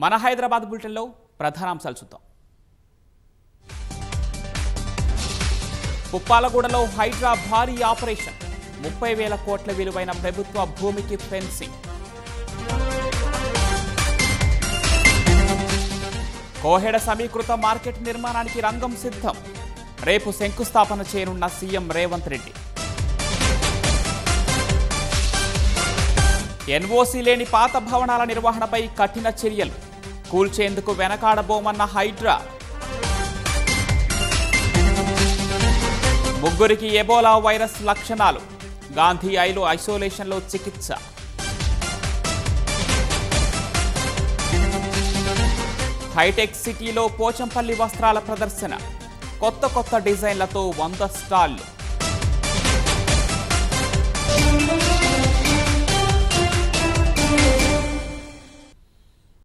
మన హైదరాబాద్ బులెటిన్లో ప్రధానాంశాలు చూద్దాం. పుప్పాలగూడలో హైడ్రా భారీ ఆపరేషన్, 30,000 కోట్ల విలువైన ప్రభుత్వ భూమికి ఫెన్సింగ్. కోహెడ సమీకృత మార్కెట్ నిర్మాణానికి రంగం సిద్ధం, రేపు శంకుస్థాపన చేయనున్న సీఎం రేవంత్ రెడ్డి. ఎన్ఓసీ లేని పాత భవనాల నిర్వహణపై కఠిన చర్యలు, కూల్చేందుకు వెనకాడబోమన్న హైడ్రా. ముగ్గురికి ఎబోలా వైరస్ లక్షణాలు, గాంధీ ఐలో ఐసోలేషన్లో చికిత్స. హైటెక్ సిటీలో పోచంపల్లి వస్త్రాల ప్రదర్శన, కొత్త డిజైన్లతో 100 స్టాళ్లు.